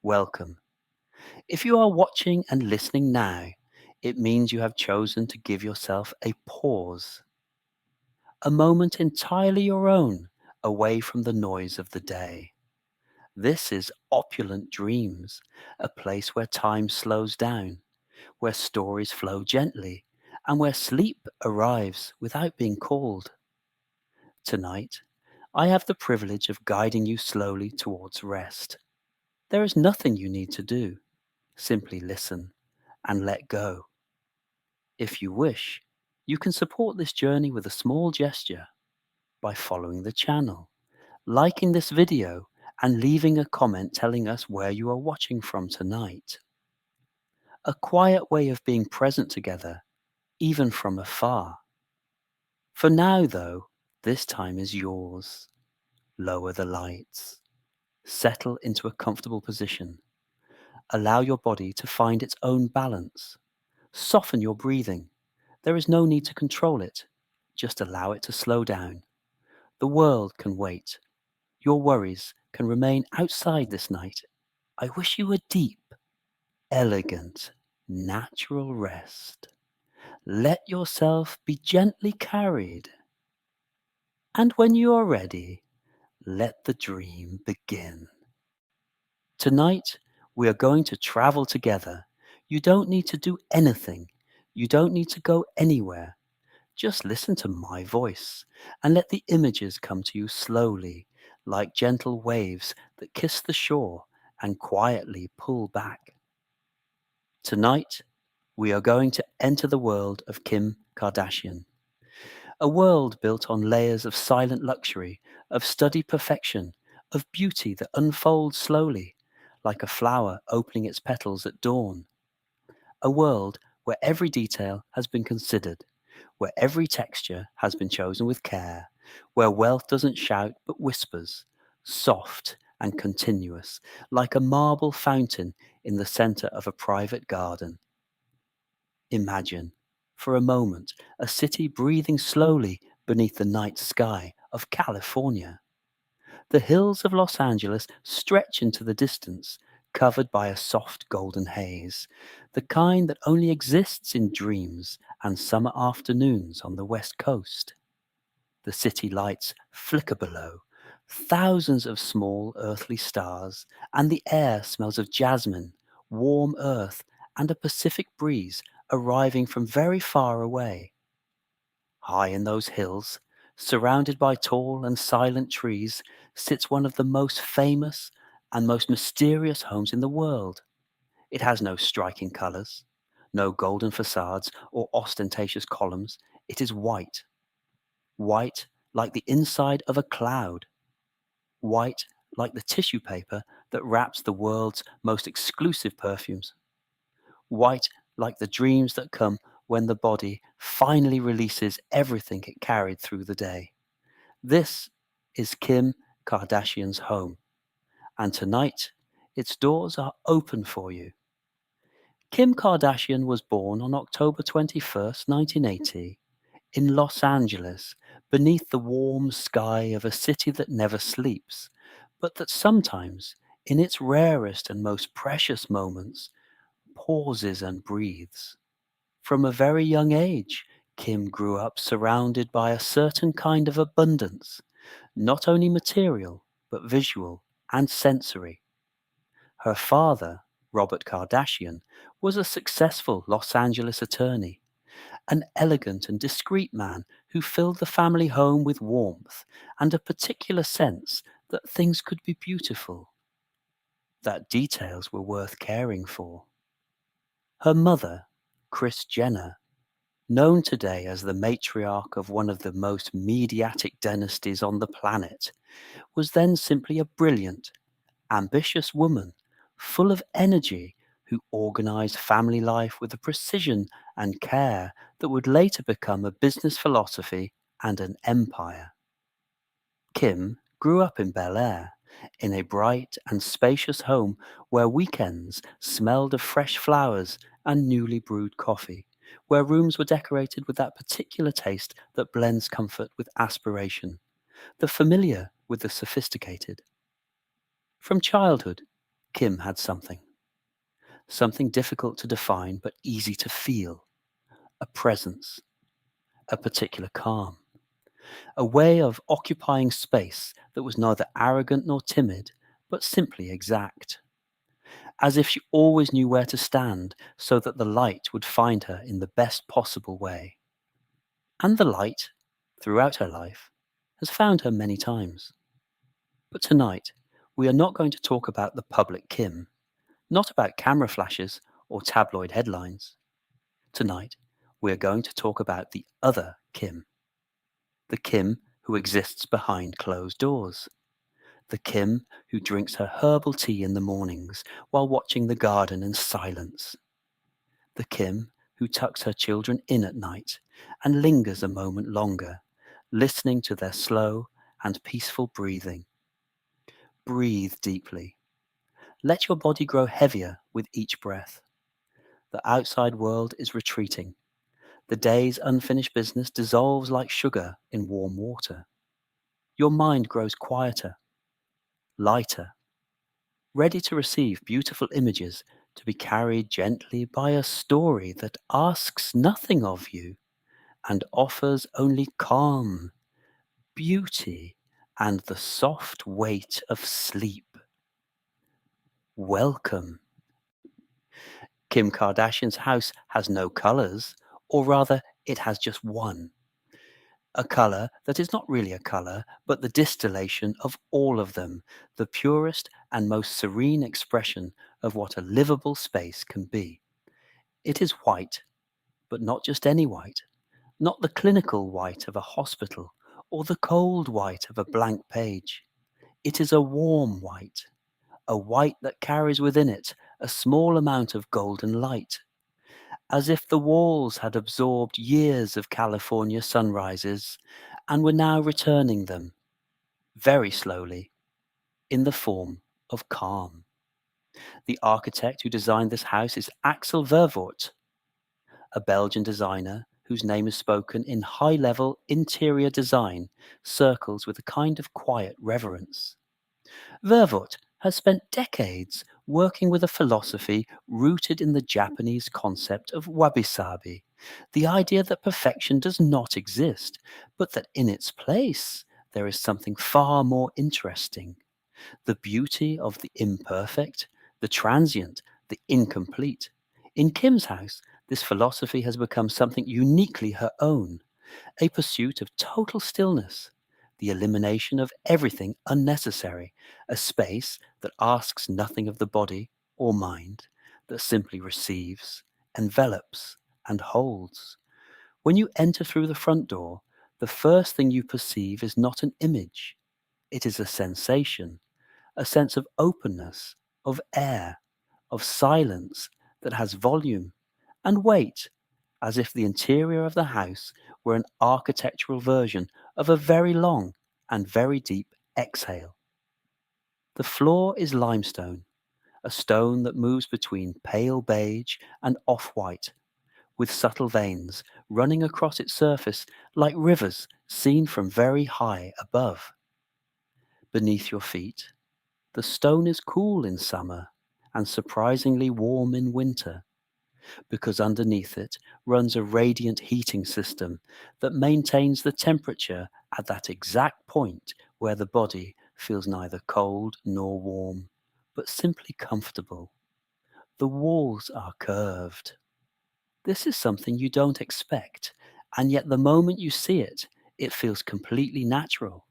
welcome. If you are watching and listening now, it means you have chosen to give yourself a pause, a moment entirely your own, away from the noise of the day. This is Opulent Dreams, a place where time slows down, where stories flow gently, and where sleep arrives without being called. Tonight, I have the privilege of guiding you slowly towards rest. There is nothing you need to do. Simply listen and let go. If you wish, you can support this journey with a small gesture by following the channel, liking this video, and leaving a comment telling us where you are watching from tonight. A quiet way of being present together, even from afar. For now, though, this time is yours. Lower the lights. Settle into a comfortable position. Allow your body to find its own balance. Soften your breathing. There is no need to control it. Just allow it to slow down. The world can wait. Your worries can remain outside this night. I wish you a deep, elegant, natural rest. Let yourself be gently carried. And when you are ready, let the dream begin. Tonight, we are going to travel together. You don't need to do anything. You don't need to go anywhere. Just listen to my voice and let the images come to you slowly, like gentle waves that kiss the shore and quietly pull back. Tonight, we are going to enter the world of Kim Kardashian, a world built on layers of silent luxury, of studied perfection, of beauty that unfolds slowly, like a flower opening its petals at dawn. A world where every detail has been considered, where every texture has been chosen with care, where wealth doesn't shout but whispers, soft and continuous, like a marble fountain in the center of a private garden. Imagine, for a moment, a city breathing slowly beneath the night sky of California. The hills of Los Angeles stretch into the distance, covered by a soft golden haze, the kind that only exists in dreams and summer afternoons on the West Coast. The city lights flicker below, thousands of small earthly stars, and the air smells of jasmine, warm earth, and a Pacific breeze arriving from very far away. High in those hills, surrounded by tall and silent trees, sits one of the most famous and most mysterious homes in the world. It has no striking colors, no golden facades or ostentatious columns. It is white. White like the inside of a cloud. White like the tissue paper that wraps the world's most exclusive perfumes. White like the dreams that come when the body finally releases everything it carried through the day. This is Kim Kardashian's home, and tonight its doors are open for you. Kim Kardashian was born on October 21st, 1980, in Los Angeles, beneath the warm sky of a city that never sleeps, but that sometimes, in its rarest and most precious moments, pauses and breathes. From a very young age, Kim grew up surrounded by a certain kind of abundance, not only material, but visual and sensory. Her father, Robert Kardashian, was a successful Los Angeles attorney, an elegant and discreet man who filled the family home with warmth and a particular sense that things could be beautiful, that details were worth caring for. Her mother, Kris Jenner, known today as the matriarch of one of the most mediatic dynasties on the planet, was then simply a brilliant, ambitious woman, full of energy, who organized family life with a precision and care that would later become a business philosophy and an empire. Kim grew up in Bel Air, in a bright and spacious home where weekends smelled of fresh flowers and newly brewed coffee, where rooms were decorated with that particular taste that blends comfort with aspiration, the familiar with the sophisticated. From childhood, Kim had something difficult to define but easy to feel, a presence, a particular calm, a way of occupying space that was neither arrogant nor timid, but simply exact, as if she always knew where to stand so that the light would find her in the best possible way. And the light, throughout her life, has found her many times. But tonight, we are not going to talk about the public Kim, not about camera flashes or tabloid headlines. Tonight, we are going to talk about the other Kim, the Kim who exists behind closed doors, the Kim who drinks her herbal tea in the mornings while watching the garden in silence, the Kim who tucks her children in at night and lingers a moment longer, listening to their slow and peaceful breathing. Breathe deeply. Let your body grow heavier with each breath. The outside world is retreating. The day's unfinished business dissolves like sugar in warm water. Your mind grows quieter, lighter, ready to receive beautiful images to be carried gently by a story that asks nothing of you and offers only calm, beauty, and the soft weight of sleep. Welcome. Kim Kardashian's house has no colors, or rather, it has just one. A color that is not really a color, but the distillation of all of them, the purest and most serene expression of what a livable space can be. It is white, but not just any white, not the clinical white of a hospital or the cold white of a blank page. It is a warm white, a white that carries within it a small amount of golden light, as if the walls had absorbed years of California sunrises and were now returning them, very slowly, in the form of calm. The architect who designed this house is Axel Vervoort, a Belgian designer whose name is spoken in high-level interior design circles with a kind of quiet reverence. Vervoort has spent decades working with a philosophy rooted in the Japanese concept of wabi-sabi, the idea that perfection does not exist, but that in its place there is something far more interesting: the beauty of the imperfect, the transient, the incomplete. In Kim's house, this philosophy has become something uniquely her own, a pursuit of total stillness, the elimination of everything unnecessary, a space that asks nothing of the body or mind, that simply receives, envelops, and holds. When you enter through the front door, the first thing you perceive is not an image, it is a sensation, a sense of openness, of air, of silence that has volume and weight, as if the interior of the house were an architectural version of a very long and very deep exhale. The floor is limestone, a stone that moves between pale beige and off-white, with subtle veins running across its surface like rivers seen from very high above. Beneath your feet, the stone is cool in summer and surprisingly warm in winter, because underneath it runs a radiant heating system that maintains the temperature at that exact point where the body feels neither cold nor warm, but simply comfortable. The walls are curved. This is something you don't expect, and yet the moment you see it, it feels completely natural,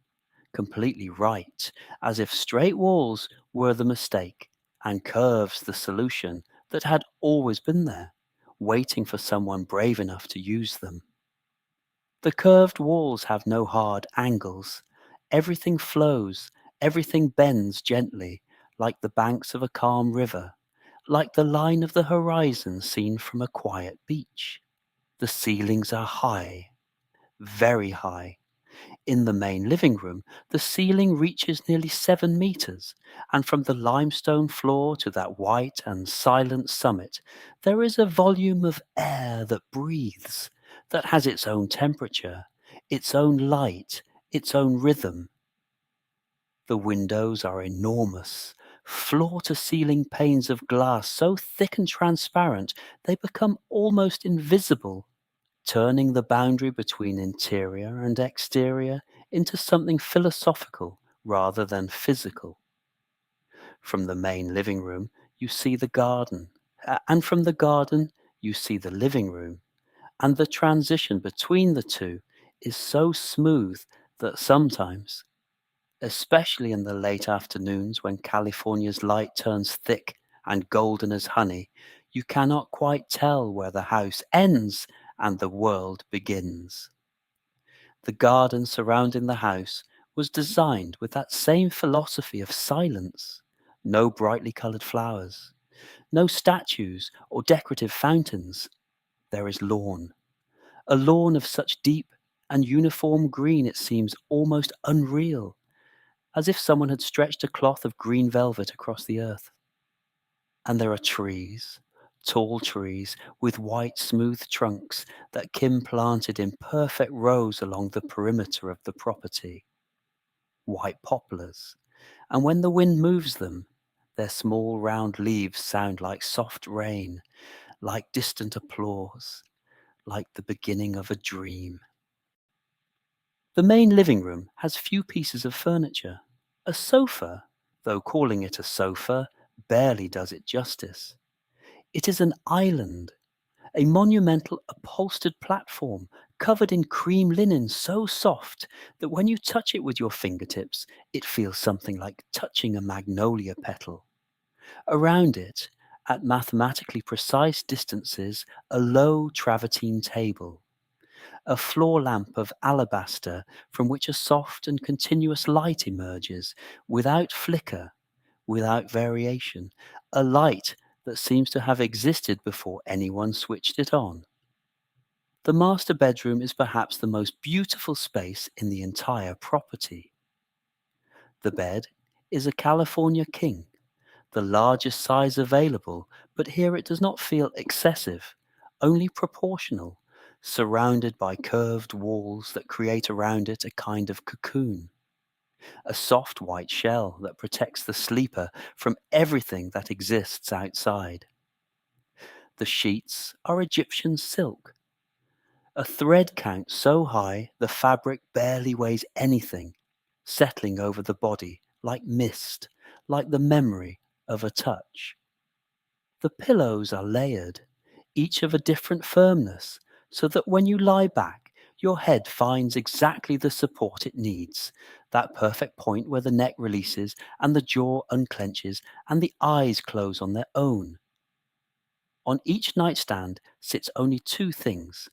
completely right, as if straight walls were the mistake and curves the solution that had always been there, waiting for someone brave enough to use them. The curved walls have no hard angles. Everything flows, everything bends gently, like the banks of a calm river, like the line of the horizon seen from a quiet beach. The ceilings are high, very high. In the main living room, the ceiling reaches nearly 7 meters, and from the limestone floor to that white and silent summit, there is a volume of air that breathes, that has its own temperature, its own light, its own rhythm. The windows are enormous, floor-to-ceiling panes of glass so thick and transparent they become almost invisible, turning the boundary between interior and exterior into something philosophical rather than physical. From the main living room, you see the garden, and from the garden, you see the living room, and the transition between the two is so smooth that sometimes, especially in the late afternoons when California's light turns thick and golden as honey, you cannot quite tell where the house ends and the world begins. The garden surrounding the house was designed with that same philosophy of silence. No brightly coloured flowers, no statues or decorative fountains. There is lawn, a lawn of such deep and uniform green it seems almost unreal, as if someone had stretched a cloth of green velvet across the earth. And there are trees, tall trees with white smooth trunks that Kim planted in perfect rows along the perimeter of the property. White poplars, and when the wind moves them, their small round leaves sound like soft rain, like distant applause, like the beginning of a dream. The main living room has few pieces of furniture. A sofa, though calling it a sofa, barely does it justice. It is an island, a monumental upholstered platform covered in cream linen so soft that when you touch it with your fingertips, it feels something like touching a magnolia petal. Around it, at mathematically precise distances, a low travertine table, a floor lamp of alabaster from which a soft and continuous light emerges, without flicker, without variation, a light that seems to have existed before anyone switched it on. The master bedroom is perhaps the most beautiful space in the entire property. The bed is a California king, the largest size available, but here it does not feel excessive, only proportional, surrounded by curved walls that create around it a kind of cocoon, a soft white shell that protects the sleeper from everything that exists outside. The sheets are Egyptian silk, a thread count so high the fabric barely weighs anything, settling over the body like mist, like the memory of a touch. The pillows are layered, each of a different firmness, so that when you lie back, your head finds exactly the support it needs, that perfect point where the neck releases and the jaw unclenches and the eyes close on their own. On each nightstand sits only two things: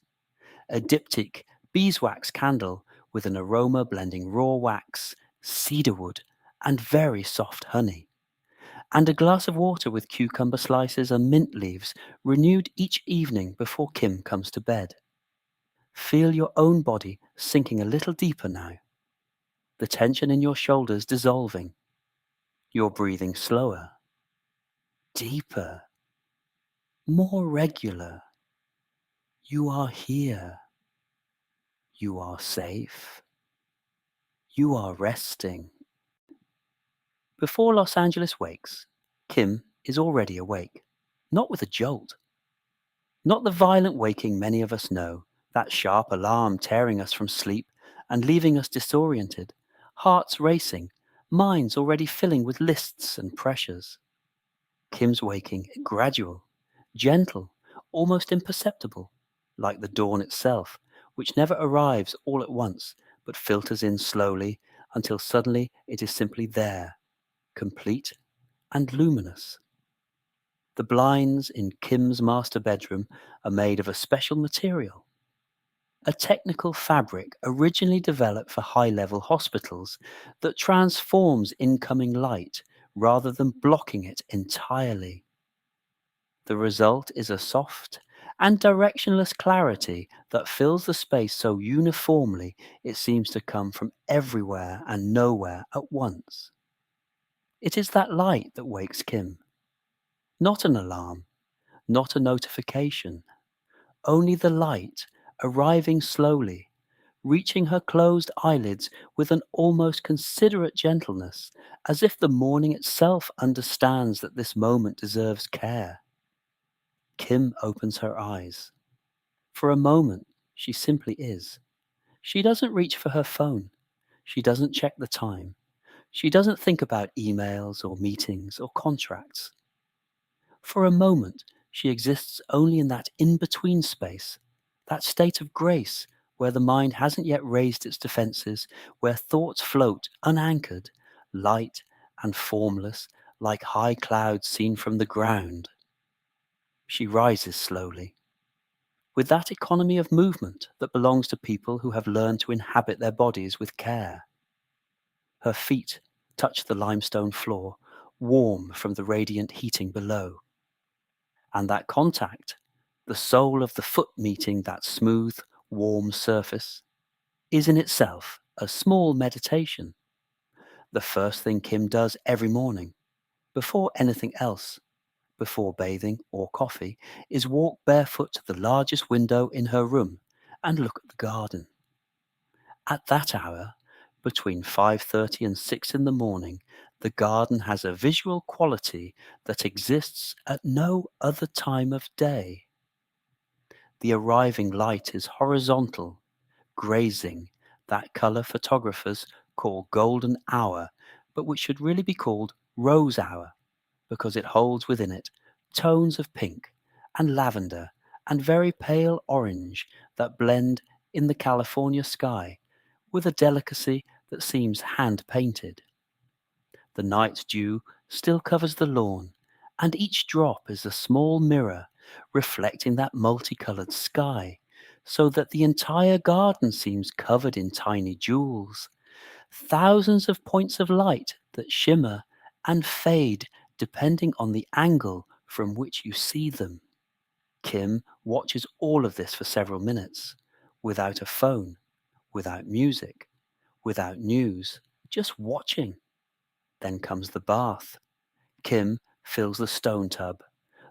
a diptyque beeswax candle with an aroma blending raw wax, cedarwood, and very soft honey, and a glass of water with cucumber slices and mint leaves, renewed each evening before Kim comes to bed. Feel your own body sinking a little deeper now, the tension in your shoulders dissolving, your breathing slower, deeper, more regular. You are here. You are safe. You are resting. Before Los Angeles wakes, Kim is already awake, not with a jolt, not the violent waking many of us know, that sharp alarm tearing us from sleep and leaving us disoriented, hearts racing, minds already filling with lists and pressures. Kim's waking gradual, gentle, almost imperceptible, like the dawn itself, which never arrives all at once, but filters in slowly until suddenly it is simply there, complete and luminous. The blinds in Kim's master bedroom are made of a special material, a technical fabric originally developed for high-level hospitals that transforms incoming light rather than blocking it entirely. The result is a soft and directionless clarity that fills the space so uniformly it seems to come from everywhere and nowhere at once. It is that light that wakes Kim, not an alarm, not a notification, only the light arriving slowly, reaching her closed eyelids with an almost considerate gentleness, as if the morning itself understands that this moment deserves care. Kim opens her eyes. For a moment, she simply is. She doesn't reach for her phone. She doesn't check the time. She doesn't think about emails or meetings or contracts. For a moment, she exists only in that in-between space, that state of grace where the mind hasn't yet raised its defenses, where thoughts float unanchored, light and formless, like high clouds seen from the ground. She rises slowly, with that economy of movement that belongs to people who have learned to inhabit their bodies with care. Her feet touch the limestone floor, warm from the radiant heating below. And that contact, the sole of the foot meeting that smooth, warm surface, is in itself a small meditation. The first thing Kim does every morning, before anything else, before bathing or coffee, is walk barefoot to the largest window in her room and look at the garden. At that hour, between 5:30 and 6 in the morning, the garden has a visual quality that exists at no other time of day. The arriving light is horizontal, grazing, that colour photographers call golden hour, but which should really be called rose hour, because it holds within it tones of pink and lavender and very pale orange that blend in the California sky with a delicacy that seems hand-painted. The night dew still covers the lawn, and each drop is a small mirror reflecting that multicolored sky, so that the entire garden seems covered in tiny jewels, thousands of points of light that shimmer and fade depending on the angle from which you see them. Kim watches all of this for several minutes, without a phone, without music, without news, just watching. Then comes the bath. Kim fills the stone tub.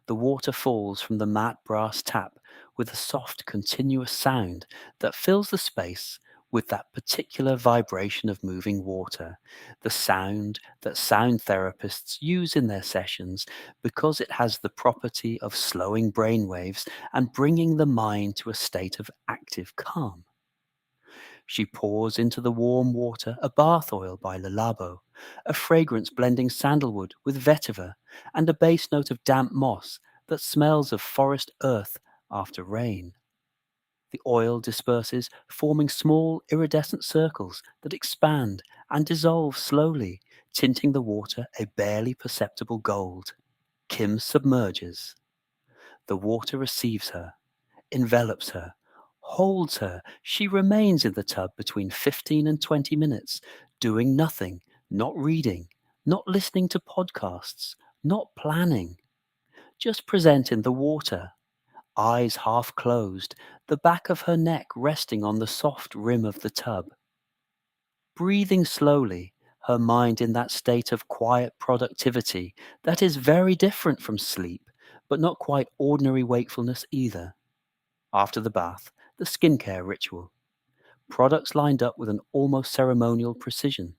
The water falls from the matte brass tap with a soft, continuous sound that fills the space with that particular vibration of moving water, the sound that sound therapists use in their sessions because it has the property of slowing brainwaves and bringing the mind to a state of active calm. She pours into the warm water a bath oil by Le Labo, a fragrance blending sandalwood with vetiver and a base note of damp moss that smells of forest earth after rain. The oil disperses, forming small iridescent circles that expand and dissolve slowly, tinting the water a barely perceptible gold. Kim submerges. The water receives her, envelops her, holds her. She remains in the tub between 15 and 20 minutes, doing nothing, not reading, not listening to podcasts, not planning, just present in the water, eyes half closed, the back of her neck resting on the soft rim of the tub. Breathing slowly, her mind in that state of quiet productivity that is very different from sleep, but not quite ordinary wakefulness either. After the bath, the skincare ritual. Products lined up with an almost ceremonial precision.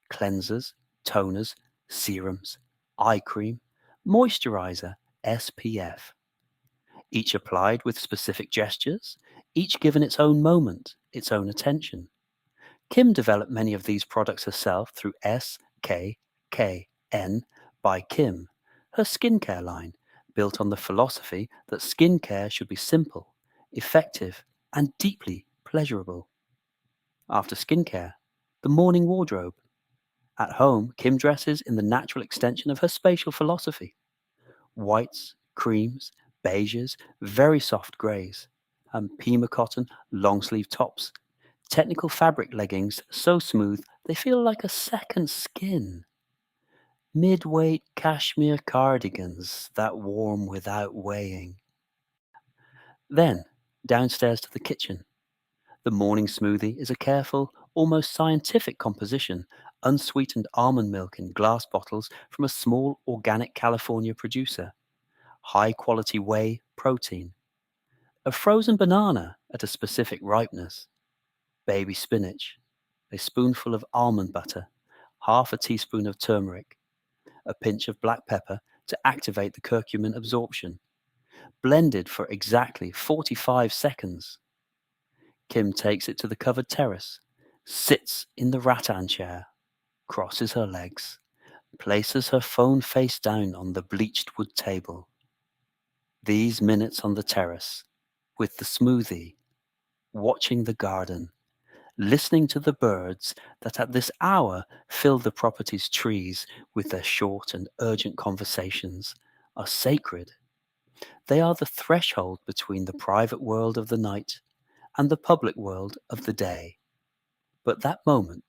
Cleansers, toners, serums, eye cream, moisturizer, SPF. Each applied with specific gestures, each given its own moment, its own attention. Kim developed many of these products herself through SKKN by Kim, her skincare line, built on the philosophy that skincare should be simple, effective, and deeply pleasurable. After skincare, the morning wardrobe. At home, Kim dresses in the natural extension of her spatial philosophy. Whites, creams, beiges, very soft greys, and Pima cotton long-sleeve tops, technical fabric leggings so smooth they feel like a second skin. Mid-weight cashmere cardigans that warm without weighing. Then, downstairs to the kitchen. The morning smoothie is a careful, almost scientific composition, unsweetened almond milk in glass bottles from a small organic California producer, high-quality whey protein, a frozen banana at a specific ripeness, baby spinach, a spoonful of almond butter, half a teaspoon of turmeric, a pinch of black pepper to activate the curcumin absorption, blended for exactly 45 seconds. Kim takes it to the covered terrace, sits in the rattan chair, crosses her legs, places her phone face down on the bleached wood table. These minutes on the terrace, with the smoothie, watching the garden, listening to the birds that at this hour fill the property's trees with their short and urgent conversations, are sacred. They are the threshold between the private world of the night and the public world of the day. But that moment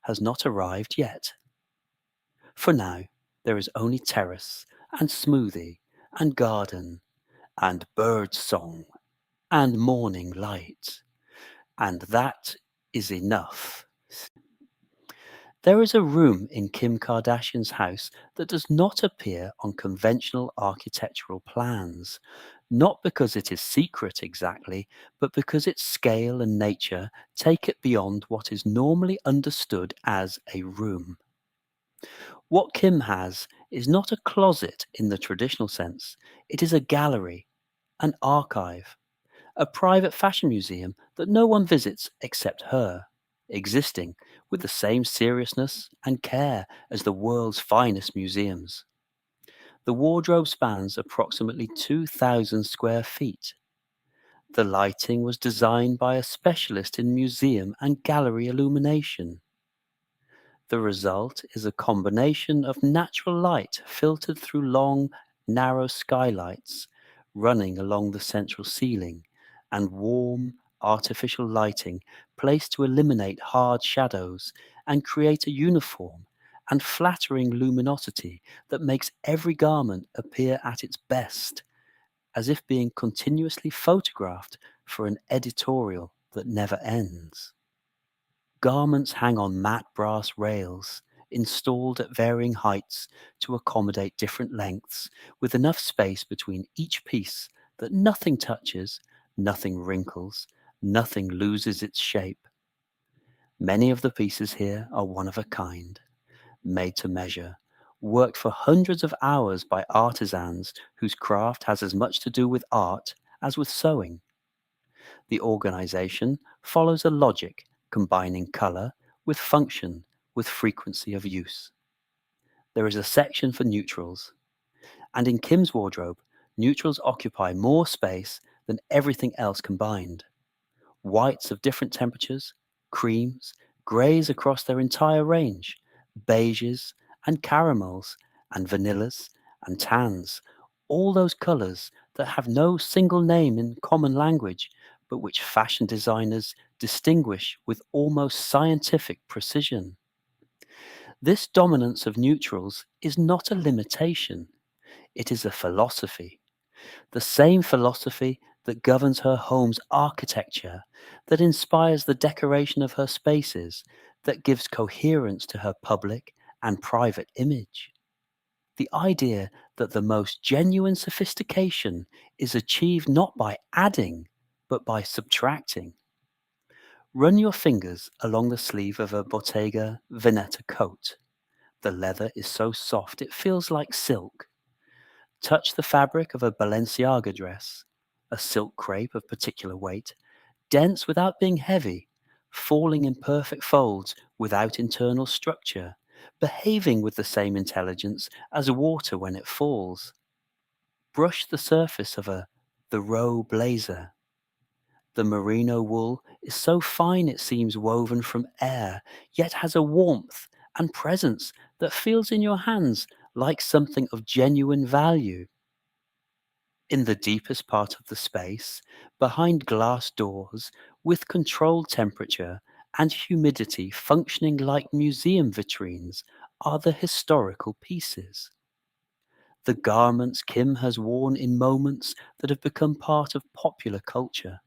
has not arrived yet. For now, there is only terrace and smoothie and garden and bird song and morning light. And that is enough. There is a room in Kim Kardashian's house that does not appear on conventional architectural plans, not because it is secret exactly, but because its scale and nature take it beyond what is normally understood as a room. What Kim has is not a closet in the traditional sense, it is a gallery, an archive, a private fashion museum that no one visits except her, existing with the same seriousness and care as the world's finest museums. The wardrobe spans approximately 2,000 square feet. The lighting was designed by a specialist in museum and gallery illumination. The result is a combination of natural light filtered through long, narrow skylights running along the central ceiling and warm, artificial lighting placed to eliminate hard shadows and create a uniform and flattering luminosity that makes every garment appear at its best, as if being continuously photographed for an editorial that never ends. Garments hang on matte brass rails, installed at varying heights to accommodate different lengths, with enough space between each piece that nothing touches, nothing wrinkles, nothing loses its shape. Many of the pieces here are one of a kind, made to measure, worked for hundreds of hours by artisans whose craft has as much to do with art as with sewing. The organization follows a logic combining color with function with frequency of use. There is a section for neutrals, and in Kim's wardrobe, neutrals occupy more space than everything else combined. Whites of different temperatures, creams, greys across their entire range, beiges and caramels and vanillas and tans, all those colors that have no single name in common language, but which fashion designers distinguish with almost scientific precision. This dominance of neutrals is not a limitation, it is a philosophy. The same philosophy that governs her home's architecture, that inspires the decoration of her spaces, that gives coherence to her public and private image. The idea that the most genuine sophistication is achieved not by adding, but by subtracting. Run your fingers along the sleeve of a Bottega Veneta coat. The leather is so soft it feels like silk. Touch the fabric of a Balenciaga dress, a silk crepe of particular weight, dense without being heavy, falling in perfect folds without internal structure, behaving with the same intelligence as water when it falls. Brush the surface of the roe blazer. The merino wool is so fine it seems woven from air, yet has a warmth and presence that feels in your hands like something of genuine value. In the deepest part of the space, behind glass doors, with controlled temperature and humidity functioning like museum vitrines, are the historical pieces. The garments Kim has worn in moments that have become part of popular culture.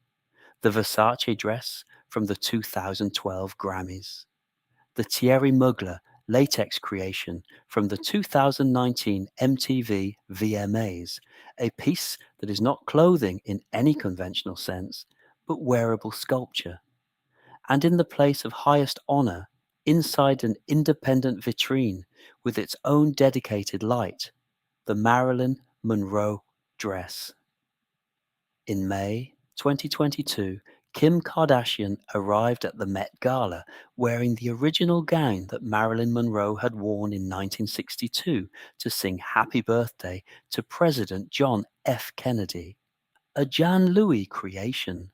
The Versace dress from the 2012 Grammys. The Thierry Mugler latex creation from the 2019 MTV VMAs, a piece that is not clothing in any conventional sense, but wearable sculpture. and in the place of highest honor, inside an independent vitrine with its own dedicated light, the Marilyn Monroe dress. In May 2022, Kim Kardashian arrived at the Met Gala wearing the original gown that Marilyn Monroe had worn in 1962 to sing Happy Birthday to President John F. Kennedy. A Jan Louis creation,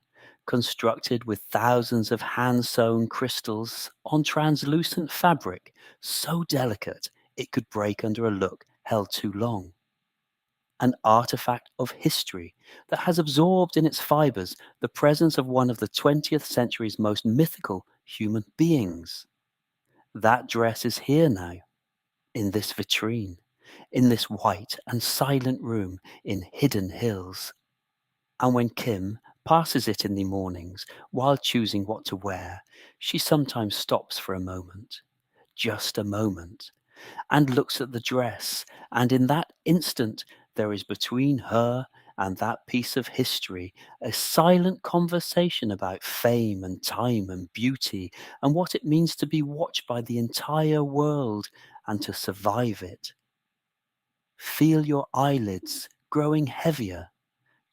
constructed with thousands of hand-sewn crystals on translucent fabric so delicate it could break under a look held too long. An artifact of history that has absorbed in its fibers the presence of one of the 20th century's most mythical human beings. That dress is here now, in this vitrine, in this white and silent room in Hidden Hills. And when Kim passes it in the mornings while choosing what to wear, she sometimes stops for a moment, just a moment, and looks at the dress, and in that instant there is between her and that piece of history a silent conversation about fame and time and beauty and what it means to be watched by the entire world and to survive it. Feel your eyelids growing heavier,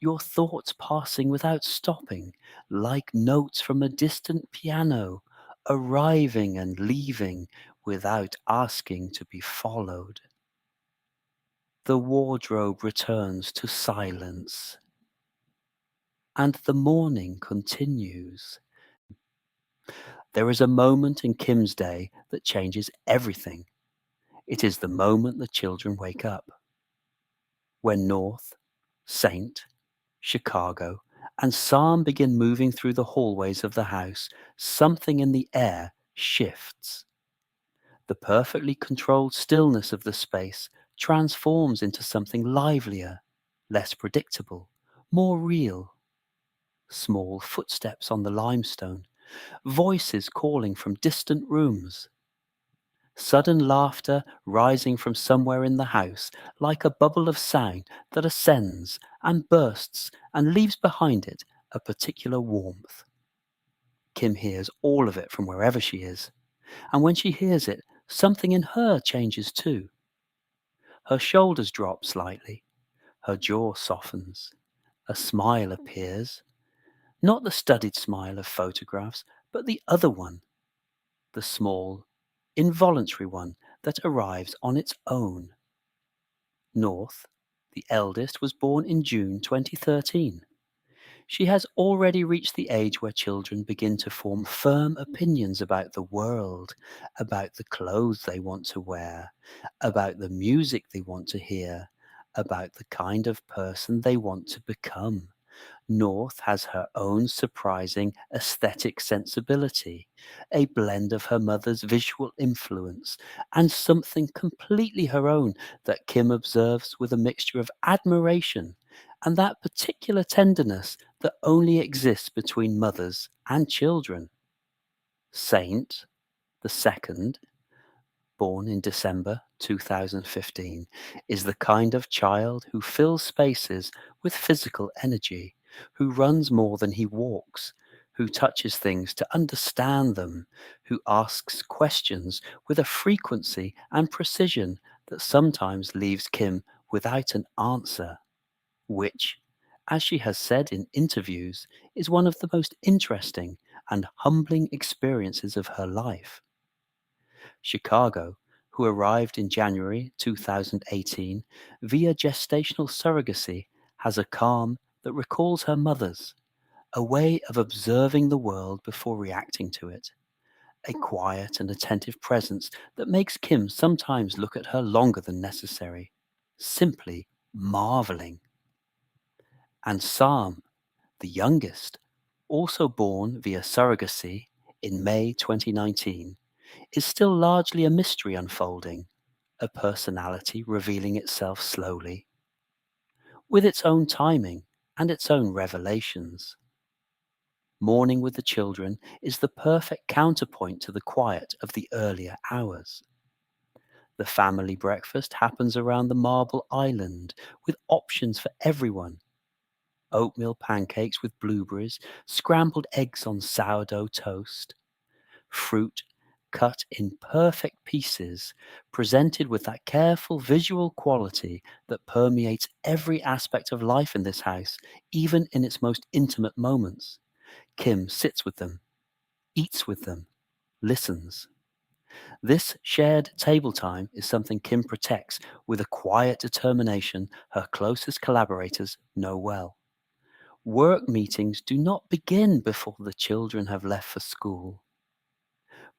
your thoughts passing without stopping, like notes from a distant piano, arriving and leaving without asking to be followed. The wardrobe returns to silence, and the morning continues. There is a moment in Kim's day that changes everything. It is the moment the children wake up. When North, Saint, Chicago, and Psalm begin moving through the hallways of the house, something in the air shifts. The perfectly controlled stillness of the space transforms into something livelier, less predictable, more real. Small footsteps on the limestone, voices calling from distant rooms. Sudden laughter rising from somewhere in the house, like a bubble of sound that ascends and bursts and leaves behind it a particular warmth. Kim hears all of it from wherever she is, and when she hears it, something in her changes too. Her shoulders drop slightly, her jaw softens, a smile appears, not the studied smile of photographs, but the other one, the small, involuntary one that arrives on its own. North, the eldest, was born in June 2013. She has already reached the age where children begin to form firm opinions about the world, about the clothes they want to wear, about the music they want to hear, about the kind of person they want to become. North has her own surprising aesthetic sensibility, a blend of her mother's visual influence and something completely her own that Kim observes with a mixture of admiration and that particular tenderness that only exists between mothers and children. Saint, the second, born in December 2015, is the kind of child who fills spaces with physical energy, who runs more than he walks, who touches things to understand them, who asks questions with a frequency and precision that sometimes leaves Kim without an answer, which, as she has said in interviews, is one of the most interesting and humbling experiences of her life. Chicago, who arrived in January 2018 via gestational surrogacy, has a calm that recalls her mother's, a way of observing the world before reacting to it, a quiet and attentive presence that makes Kim sometimes look at her longer than necessary, simply marveling. And Sam, the youngest, also born via surrogacy in May 2019, is still largely a mystery unfolding, a personality revealing itself slowly, with its own timing and its own revelations. Morning with the children is the perfect counterpoint to the quiet of the earlier hours. The family breakfast happens around the marble island with options for everyone. oatmeal pancakes with blueberries, scrambled eggs on sourdough toast, fruit cut in perfect pieces, presented with that careful visual quality that permeates every aspect of life in this house, even in its most intimate moments. Kim sits with them, eats with them, listens. This shared table time is something Kim protects with a quiet determination her closest collaborators know well. Work meetings do not begin before the children have left for school.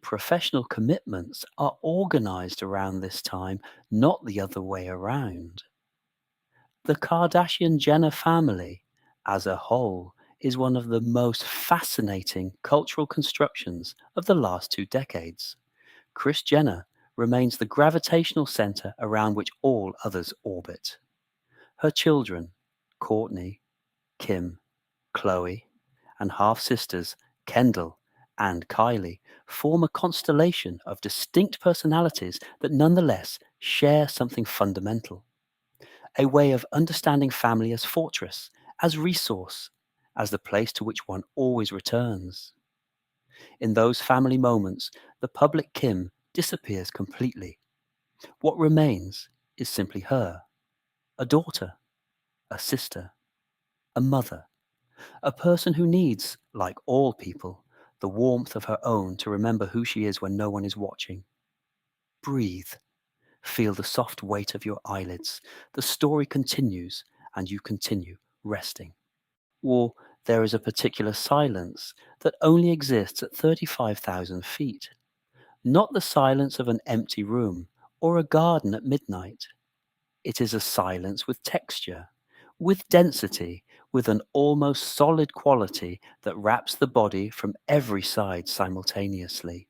Professional commitments are organized around this time, not the other way around. The Kardashian Jenner family, as a whole, is one of the most fascinating cultural constructions of the last 2 decades. Kris Jenner remains the gravitational center around which all others orbit. Her children, Kourtney, Kim, Khloe, and half-sisters Kendall and Kylie, form a constellation of distinct personalities that nonetheless share something fundamental: a way of understanding family as fortress, as resource, as the place to which one always returns. In those family moments, the public Kim disappears completely. What remains is simply her, a daughter, a sister, a mother, a person who needs, like all people, the warmth of her own to remember who she is when no one is watching. Breathe. Feel the soft weight of your eyelids. The story continues, and you continue resting. Or there is a particular silence that only exists at 35,000 feet. Not the silence of an empty room or a garden at midnight. It is a silence with texture, with density, with an almost solid quality that wraps the body from every side simultaneously.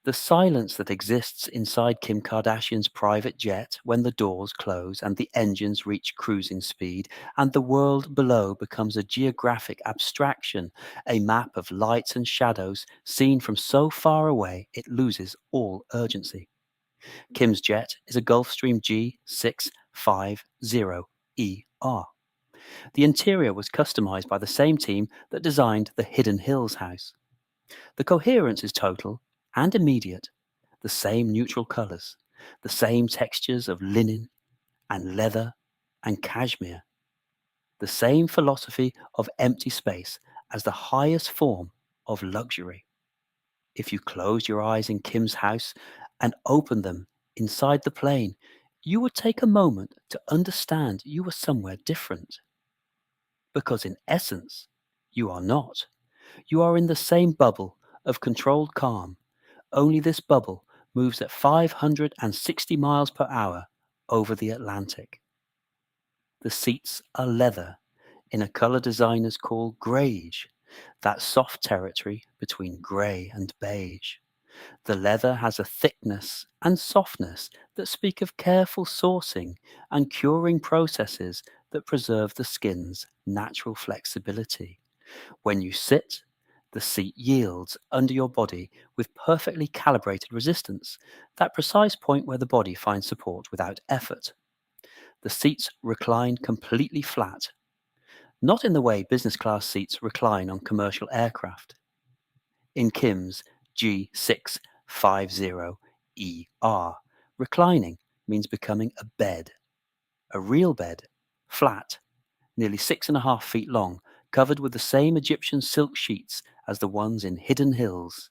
The silence that exists inside Kim Kardashian's private jet when the doors close and the engines reach cruising speed and the world below becomes a geographic abstraction, a map of lights and shadows seen from so far away it loses all urgency. Kim's jet is a Gulfstream G650ER. The interior was customized by the same team that designed the Hidden Hills house. The coherence is total and immediate, the same neutral colors, the same textures of linen and leather and cashmere, the same philosophy of empty space as the highest form of luxury. If you closed your eyes in Kim's house and opened them inside the plane, you would take a moment to understand you were somewhere different. Because in essence, you are not. You are in the same bubble of controlled calm, only this bubble moves at 560 miles per hour over the Atlantic. The seats are leather in a color designers call greige, that soft territory between gray and beige. The leather has a thickness and softness that speak of careful sourcing and curing processes that preserve the skin's natural flexibility. When you sit, the seat yields under your body with perfectly calibrated resistance, that precise point where the body finds support without effort. The seats recline completely flat, not in the way business class seats recline on commercial aircraft. In Kim's G650ER, reclining means becoming a bed, a real bed, flat, nearly 6.5 feet long, covered with the same Egyptian silk sheets as the ones in Hidden Hills,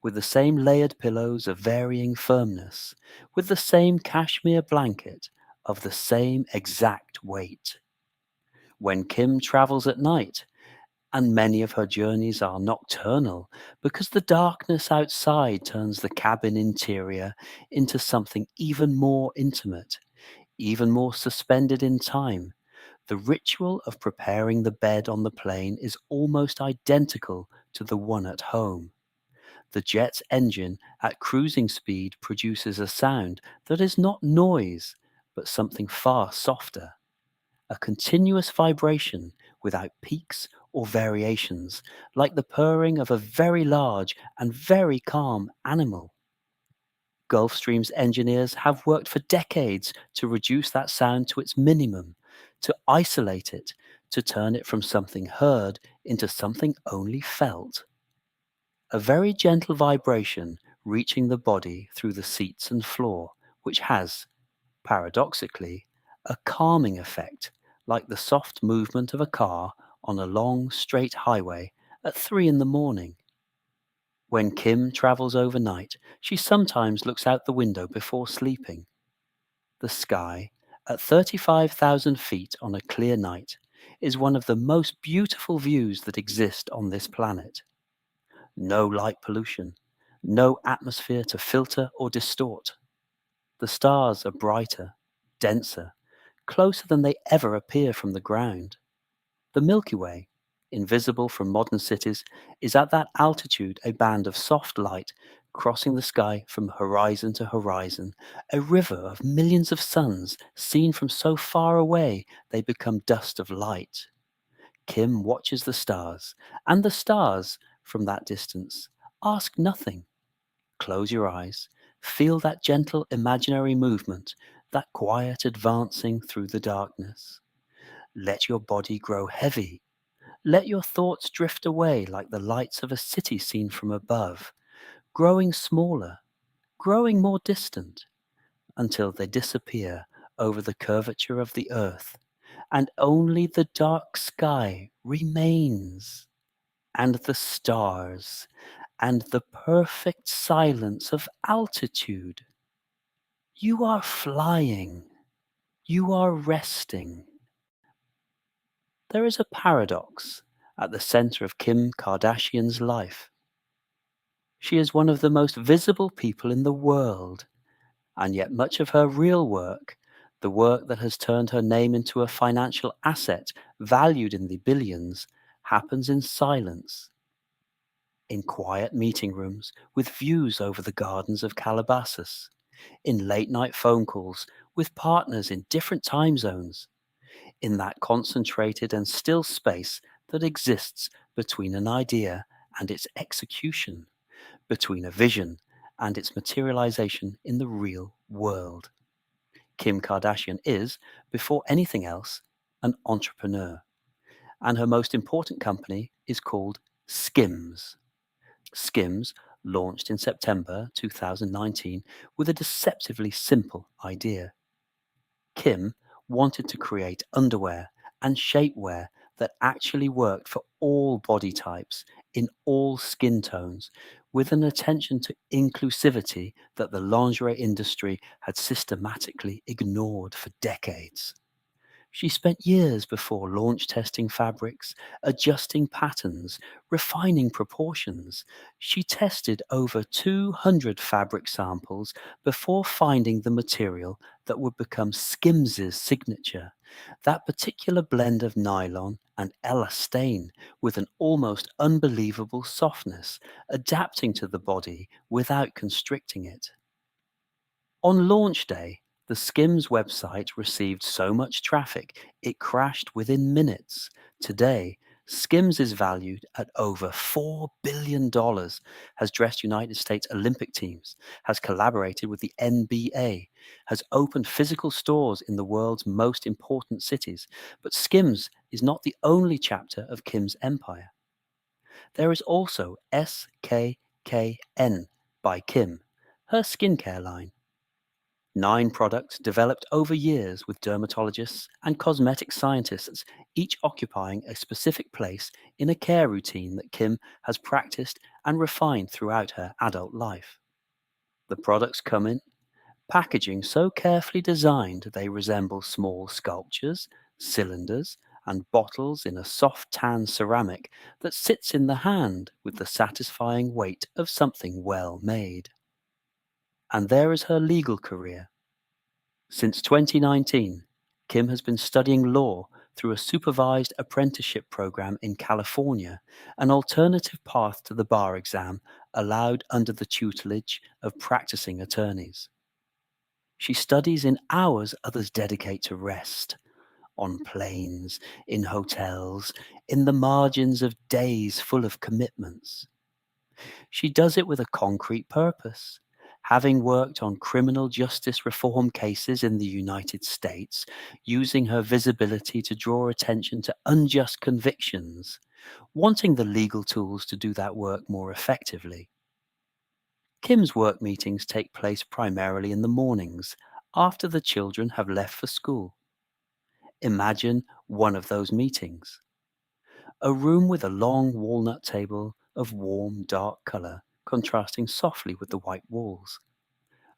with the same layered pillows of varying firmness, with the same cashmere blanket of the same exact weight. When Kim travels at night, and many of her journeys are nocturnal because the darkness outside turns the cabin interior into something even more intimate, even more suspended in time. The ritual of preparing the bed on the plane is almost identical to the one at home. The jet's engine at cruising speed produces a sound that is not noise, but something far softer, a continuous vibration without peaks or variations, like the purring of a very large and very calm animal. Gulfstream's engineers have worked for decades to reduce that sound to its minimum, to isolate it, to turn it from something heard into something only felt. A very gentle vibration reaching the body through the seats and floor, which has, paradoxically, a calming effect, like the soft movement of a car on a long, straight highway at 3 in the morning. When Kim travels overnight, she sometimes looks out the window before sleeping. The sky, at 35,000 feet on a clear night, is one of the most beautiful views that exist on this planet. No light pollution, no atmosphere to filter or distort. The stars are brighter, denser, closer than they ever appear from the ground. The Milky Way, invisible from modern cities, is at that altitude a band of soft light crossing the sky from horizon to horizon, a river of millions of suns seen from so far away they become dust of light. Kim watches the stars, and the stars, from that distance, ask nothing. Close your eyes, feel that gentle imaginary movement, that quiet advancing through the darkness. Let your body grow heavy. Let your thoughts drift away like the lights of a city seen from above, growing smaller, growing more distant, until they disappear over the curvature of the earth, and only the dark sky remains, and the stars, and the perfect silence of altitude. You are flying. You are resting. There is a paradox at the center of Kim Kardashian's life. She is one of the most visible people in the world, and yet much of her real work, the work that has turned her name into a financial asset valued in the billions, happens in silence, in quiet meeting rooms with views over the gardens of Calabasas, in late-night phone calls with partners in different time zones, in that concentrated and still space that exists between an idea and its execution, between a vision and its materialization in the real world. Kim Kardashian is, before anything else, an entrepreneur, and her most important company is called SKIMS. SKIMS launched in September 2019 with a deceptively simple idea. Kim wanted to create underwear and shapewear that actually worked for all body types, in all skin tones, with an attention to inclusivity that the lingerie industry had systematically ignored for decades. She spent years before launch testing fabrics, adjusting patterns, refining proportions. She tested over 200 fabric samples before finding the material that would become Skims's signature, that particular blend of nylon and elastane with an almost unbelievable softness, adapting to the body without constricting it. On launch day, the Skims website received so much traffic it crashed within minutes. Today, Skims is valued at over $4 billion, has dressed United States Olympic teams, has collaborated with the NBA, has opened physical stores in the world's most important cities. But Skims is not the only chapter of Kim's empire. There is also SKKN by Kim, her skincare line. 9 products developed over years with dermatologists and cosmetic scientists, each occupying a specific place in a care routine that Kim has practiced and refined throughout her adult life. The products come in packaging so carefully designed they resemble small sculptures, cylinders, and bottles in a soft tan ceramic that sits in the hand with the satisfying weight of something well made. And there is her legal career. Since 2019, Kim has been studying law through a supervised apprenticeship program in California, an alternative path to the bar exam allowed under the tutelage of practicing attorneys. She studies in hours others dedicate to rest, on planes, in hotels, in the margins of days full of commitments. She does it with a concrete purpose. Having worked on criminal justice reform cases in the United States, using her visibility to draw attention to unjust convictions, wanting the legal tools to do that work more effectively. Kim's work meetings take place primarily in the mornings, after the children have left for school. Imagine one of those meetings. A room with a long walnut table of warm, dark color, contrasting softly with the white walls.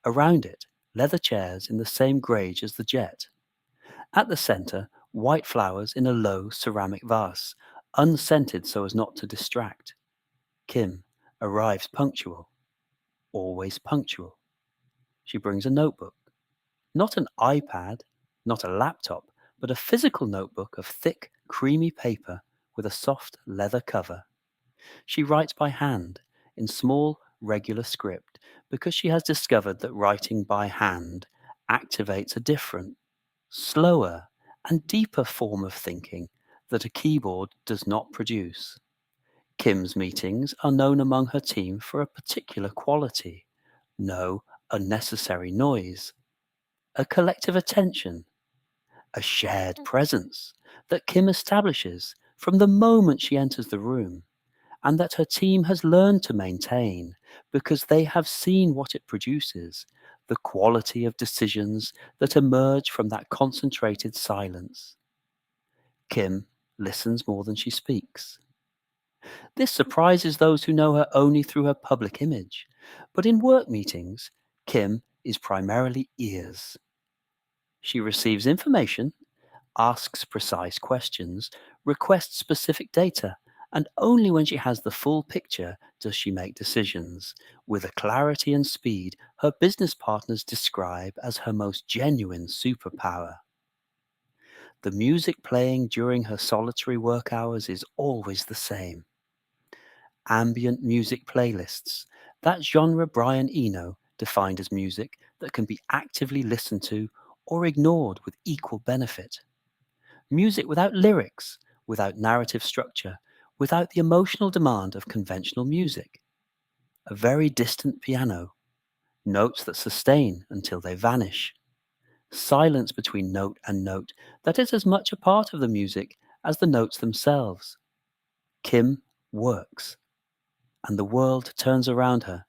Around it, leather chairs in the same grade as the jet. At the center, white flowers in a low ceramic vase, unscented so as not to distract. Kim arrives punctual, always punctual. She brings a notebook. Not an iPad, not a laptop, but a physical notebook of thick, creamy paper with a soft leather cover. She writes by hand, in small, regular script, because she has discovered that writing by hand activates a different, slower, and deeper form of thinking that a keyboard does not produce. Kim's meetings are known among her team for a particular quality: no unnecessary noise, a collective attention, a shared presence that Kim establishes from the moment she enters the room, and that her team has learned to maintain because they have seen what it produces, the quality of decisions that emerge from that concentrated silence. Kim listens more than she speaks. This surprises those who know her only through her public image, but in work meetings, Kim is primarily ears. She receives information, asks precise questions, requests specific data, and only when she has the full picture does she make decisions, with a clarity and speed her business partners describe as her most genuine superpower. The music playing during her solitary work hours is always the same: ambient music playlists, that genre Brian Eno defined as music that can be actively listened to or ignored with equal benefit. Music without lyrics, without narrative structure, without the emotional demand of conventional music. A very distant piano, notes that sustain until they vanish. Silence between note and note that is as much a part of the music as the notes themselves. Kim works, and the world turns around her,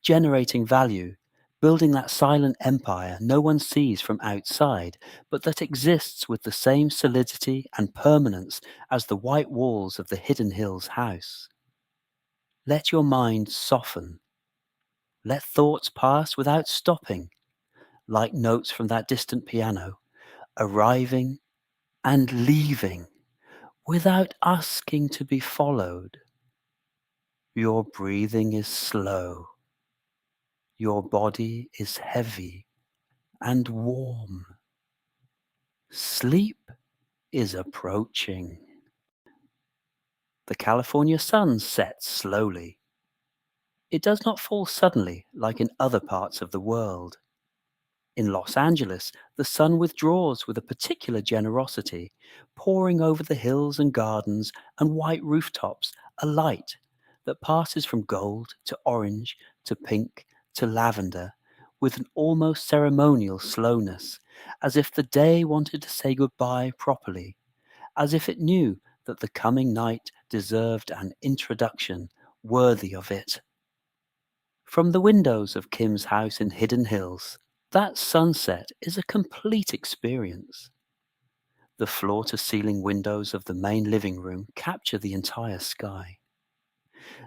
generating value, building that silent empire no one sees from outside, but that exists with the same solidity and permanence as the white walls of the Hidden Hills house. Let your mind soften. Let thoughts pass without stopping, like notes from that distant piano, arriving and leaving without asking to be followed. Your breathing is slow. Your body is heavy and warm. Sleep is approaching. The California sun sets slowly. It does not fall suddenly like in other parts of the world. In Los Angeles, the sun withdraws with a particular generosity, pouring over the hills and gardens and white rooftops a light that passes from gold to orange to pink to lavender with an almost ceremonial slowness, as if the day wanted to say goodbye properly, as if it knew that the coming night deserved an introduction worthy of it. From the windows of Kim's house in Hidden Hills, that sunset is a complete experience. The floor-to-ceiling windows of the main living room capture the entire sky.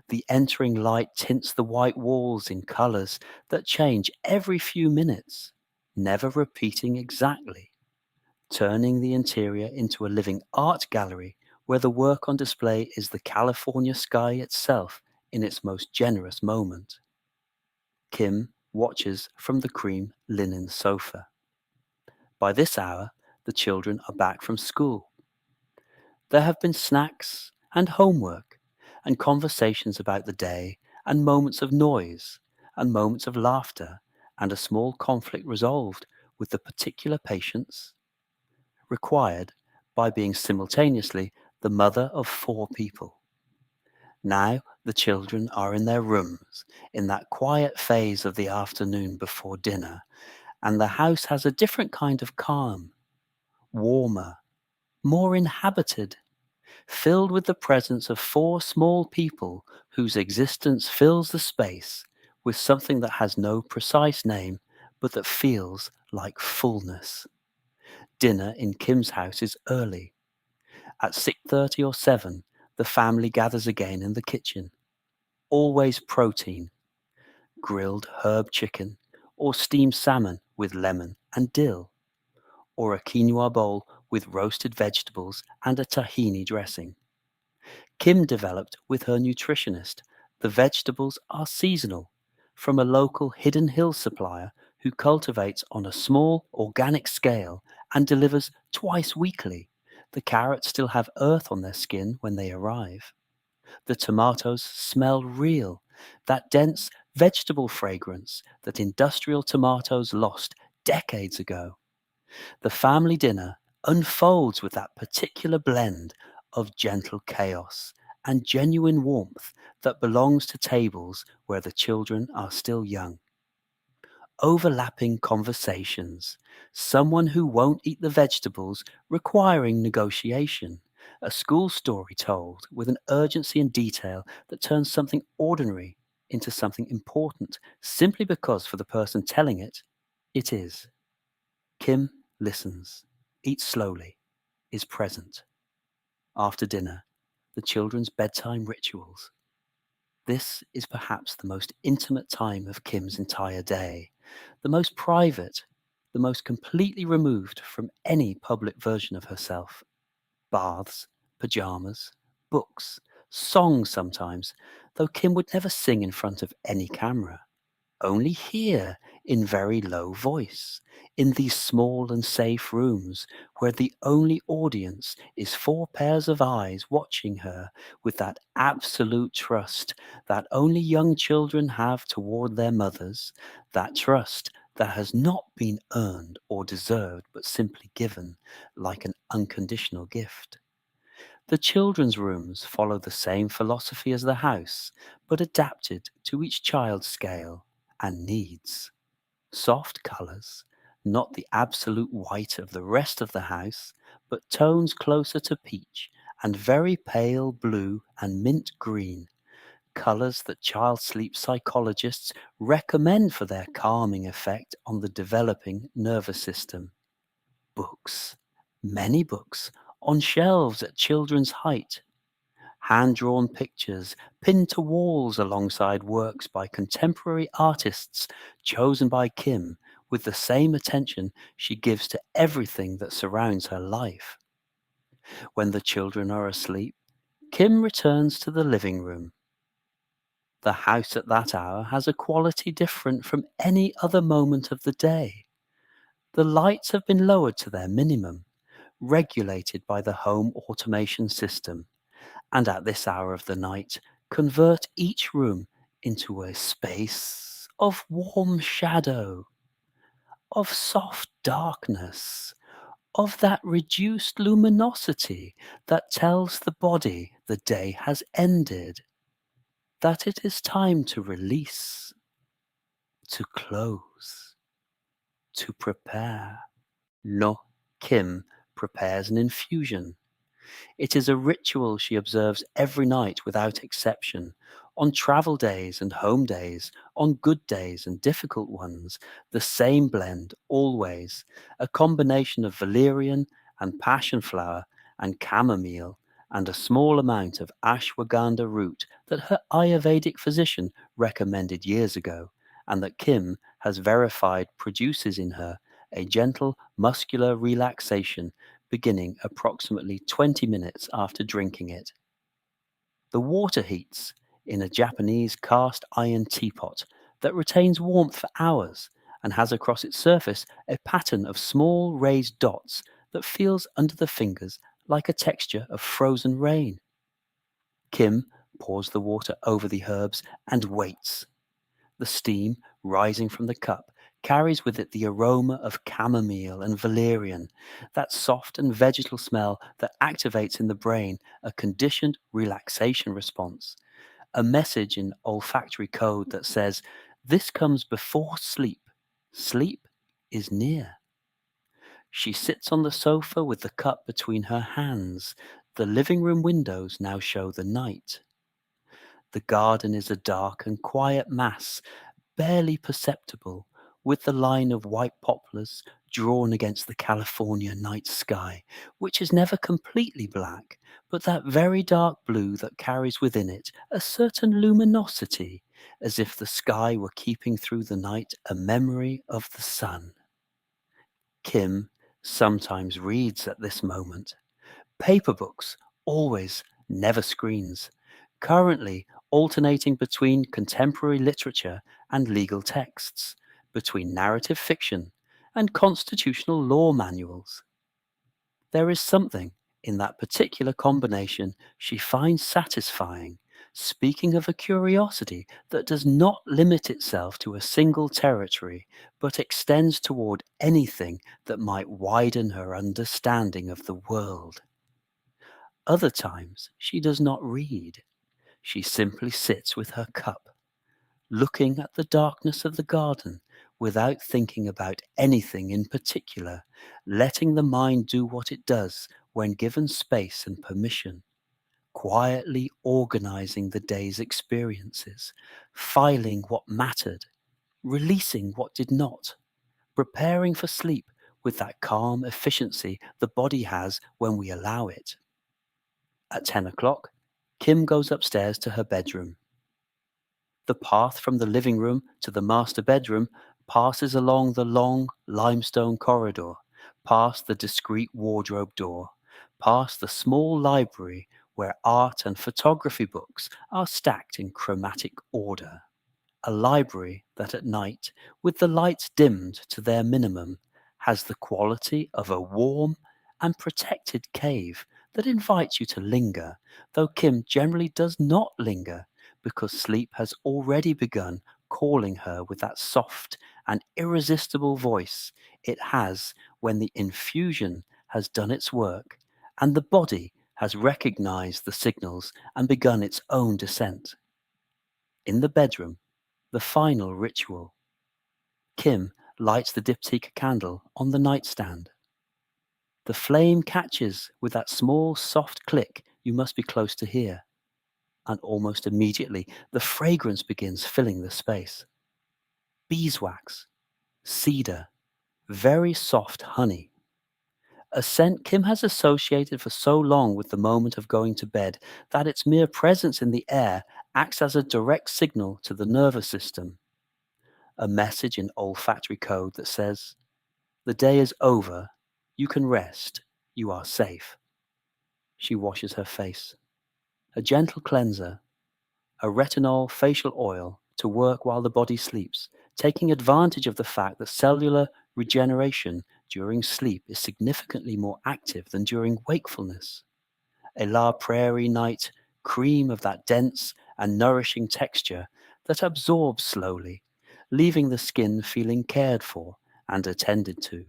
The entering light tints the white walls in colors that change every few minutes, never repeating exactly, turning the interior into a living art gallery where the work on display is the California sky itself in its most generous moment. Kim watches from the cream linen sofa. By this hour, the children are back from school. There have been snacks and homework and conversations about the day and moments of noise and moments of laughter and a small conflict resolved with the particular patience required by being simultaneously the mother of 4 people. Now The children are in their rooms in that quiet phase of the afternoon before dinner, and the house has a different kind of calm, warmer, more inhabited, filled with the presence of four small people whose existence fills the space with something that has no precise name but that feels like fullness. Dinner in Kim's house is early. At 6:30 or 7, the family gathers again in the kitchen. Always protein, grilled herb chicken, or steamed salmon with lemon and dill, or a quinoa bowl with roasted vegetables and a tahini dressing. Kim developed with her nutritionist. The vegetables are seasonal, from a local Hidden Hills supplier who cultivates on a small organic scale and delivers twice weekly. The carrots still have earth on their skin when they arrive. The tomatoes smell real, that dense vegetable fragrance that industrial tomatoes lost decades ago. The family dinner unfolds with that particular blend of gentle chaos and genuine warmth that belongs to tables where the children are still young. Overlapping conversations, someone who won't eat the vegetables requiring negotiation, a school story told with an urgency and detail that turns something ordinary into something important simply because for the person telling it, it is. Kim listens, eats slowly, is present. After dinner, the children's bedtime rituals. This is perhaps the most intimate time of Kim's entire day, the most private, the most completely removed from any public version of herself. Baths, pajamas, books, songs sometimes, though Kim would never sing in front of any camera. Only here, in very low voice, in these small and safe rooms, where the only audience is four pairs of eyes watching her with that absolute trust that only young children have toward their mothers, that trust that has not been earned or deserved but simply given like an unconditional gift. The children's rooms follow the same philosophy as the house, but adapted to each child's scale and needs. Soft colours, not the absolute white of the rest of the house, but tones closer to peach and very pale blue and mint green, colours that child sleep psychologists recommend for their calming effect on the developing nervous system. Books, many books, on shelves at children's height, hand-drawn pictures pinned to walls alongside works by contemporary artists chosen by Kim with the same attention she gives to everything that surrounds her life. When the children are asleep, Kim returns to the living room. The house at that hour has a quality different from any other moment of the day. The lights have been lowered to their minimum, regulated by the home automation system, and at this hour of the night convert each room into a space of warm shadow, of soft darkness, of that reduced luminosity that tells the body the day has ended, that it is time to release, to close, to prepare. No, Kim prepares an infusion. It is a ritual she observes every night without exception, on travel days and home days, on good days and difficult ones, the same blend always, a combination of valerian and passion flower and chamomile and a small amount of ashwagandha root that her Ayurvedic physician recommended years ago, and that Kim has verified produces in her a gentle muscular relaxation beginning approximately 20 minutes after drinking it. The water heats in a Japanese cast iron teapot that retains warmth for hours and has across its surface a pattern of small raised dots that feels under the fingers like a texture of frozen rain. Kim pours the water over the herbs and waits. The steam rising from the cup carries with it the aroma of chamomile and valerian, that soft and vegetal smell that activates in the brain a conditioned relaxation response, a message in olfactory code that says, "This comes before sleep. Sleep is near." She sits on the sofa with the cup between her hands. The living room windows now show the night. The garden is a dark and quiet mass, barely perceptible, with the line of white poplars drawn against the California night sky, which is never completely black, but that very dark blue that carries within it a certain luminosity, as if the sky were keeping through the night a memory of the sun. Kim sometimes reads at this moment. Paper books, always, never screens. Currently alternating between contemporary literature and legal texts, between narrative fiction and constitutional law manuals. There is something in that particular combination she finds satisfying, speaking of a curiosity that does not limit itself to a single territory, but extends toward anything that might widen her understanding of the world. Other times she does not read. She simply sits with her cup, looking at the darkness of the garden without thinking about anything in particular, letting the mind do what it does when given space and permission, quietly organizing the day's experiences, filing what mattered, releasing what did not, preparing for sleep with that calm efficiency the body has when we allow it. At 10 o'clock, Kim goes upstairs to her bedroom. The path from the living room to the master bedroom passes along the long limestone corridor, past the discreet wardrobe door, past the small library where art and photography books are stacked in chromatic order. A library that at night, with the lights dimmed to their minimum, has the quality of a warm and protected cave that invites you to linger, though Kim generally does not linger because sleep has already begun calling her with that soft and irresistible voice it has when the infusion has done its work and the body has recognized the signals and begun its own descent. In the bedroom, the final ritual. Kim lights the diptyque candle on the nightstand. The flame catches with that small soft click you must be close to hear, and almost immediately the fragrance begins filling the space. Beeswax, cedar, very soft honey. A scent Kim has associated for so long with the moment of going to bed that its mere presence in the air acts as a direct signal to the nervous system. A message in olfactory code that says, "The day is over, you can rest, you are safe." She washes her face. A gentle cleanser, a retinol facial oil to work while the body sleeps, taking advantage of the fact that cellular regeneration during sleep is significantly more active than during wakefulness. A La Prairie night cream of that dense and nourishing texture that absorbs slowly, leaving the skin feeling cared for and attended to.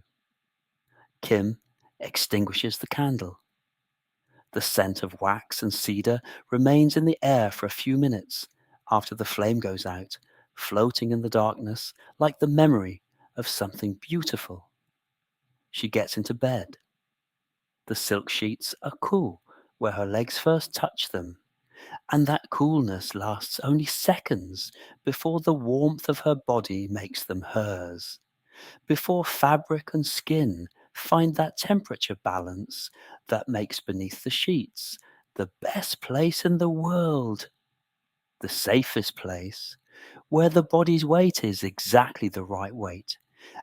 Kim extinguishes the candle. The scent of wax and cedar remains in the air for a few minutes after the flame goes out, floating in the darkness like the memory of something beautiful. She gets into bed. The silk sheets are cool where her legs first touch them, and that coolness lasts only seconds before the warmth of her body makes them hers, before fabric and skin find that temperature balance that makes beneath the sheets the best place in the world, the safest place, where the body's weight is exactly the right weight,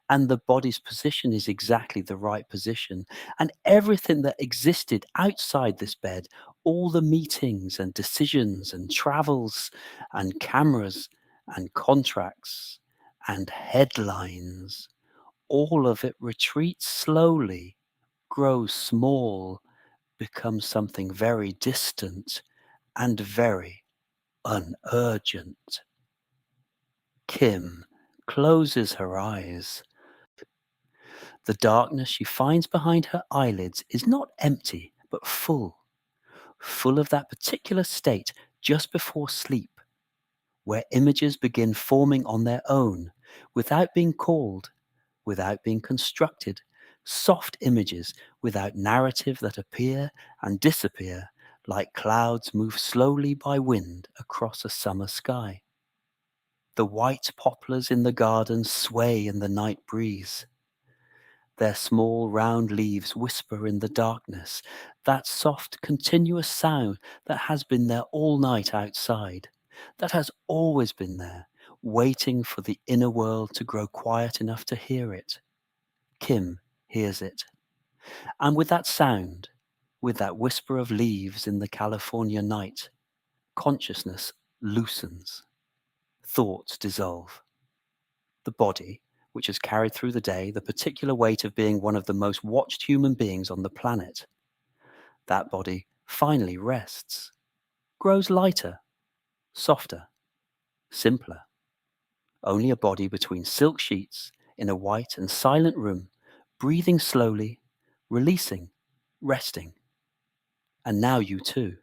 and the body's position is exactly the right position, and everything that existed outside this bed, all the meetings and decisions and travels and cameras and contracts and headlines, all of it retreats slowly, grows small, becomes something very distant and very unurgent. Kim closes her eyes. The darkness she finds behind her eyelids is not empty, but full, full of that particular state just before sleep, where images begin forming on their own, without being called, without being constructed, soft images without narrative that appear and disappear like clouds move slowly by wind across a summer sky. The white poplars in the garden sway in the night breeze. Their small round leaves whisper in the darkness, that soft continuous sound that has been there all night outside, that has always been there, waiting for the inner world to grow quiet enough to hear it. Kim hears it. And with that sound, with that whisper of leaves in the California night, consciousness loosens, thoughts dissolve. The body, which has carried through the day the particular weight of being one of the most watched human beings on the planet, that body finally rests, grows lighter, softer, simpler. Only a body between silk sheets in a white and silent room, breathing slowly, releasing, resting. And now you too.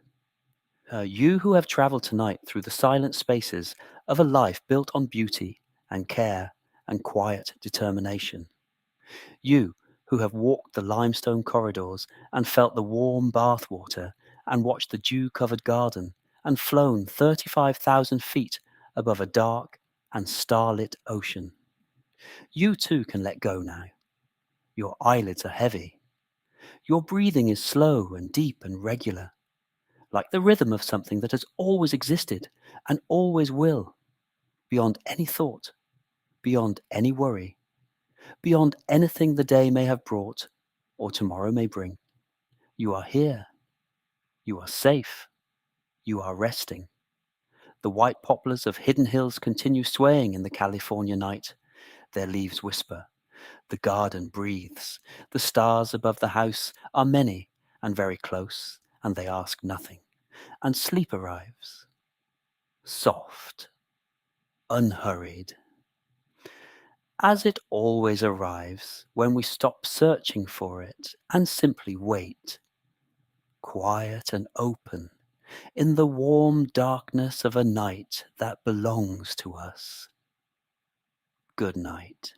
You who have traveled tonight through the silent spaces of a life built on beauty and care and quiet determination. You who have walked the limestone corridors and felt the warm bath water and watched the dew-covered garden and flown 35,000 feet above a dark and starlit ocean. You too can let go now. Your eyelids are heavy. Your breathing is slow and deep and regular, like the rhythm of something that has always existed and always will, beyond any thought, beyond any worry, beyond anything the day may have brought or tomorrow may bring. You are here. You are safe. You are resting. The white poplars of hidden hills continue swaying in the California night. Their leaves whisper. The garden breathes. The stars above the house are many and very close, and they ask nothing. And sleep arrives. Soft. Unhurried. As it always arrives when we stop searching for it and simply wait. Quiet and open in the warm darkness of a night that belongs to us. Good night.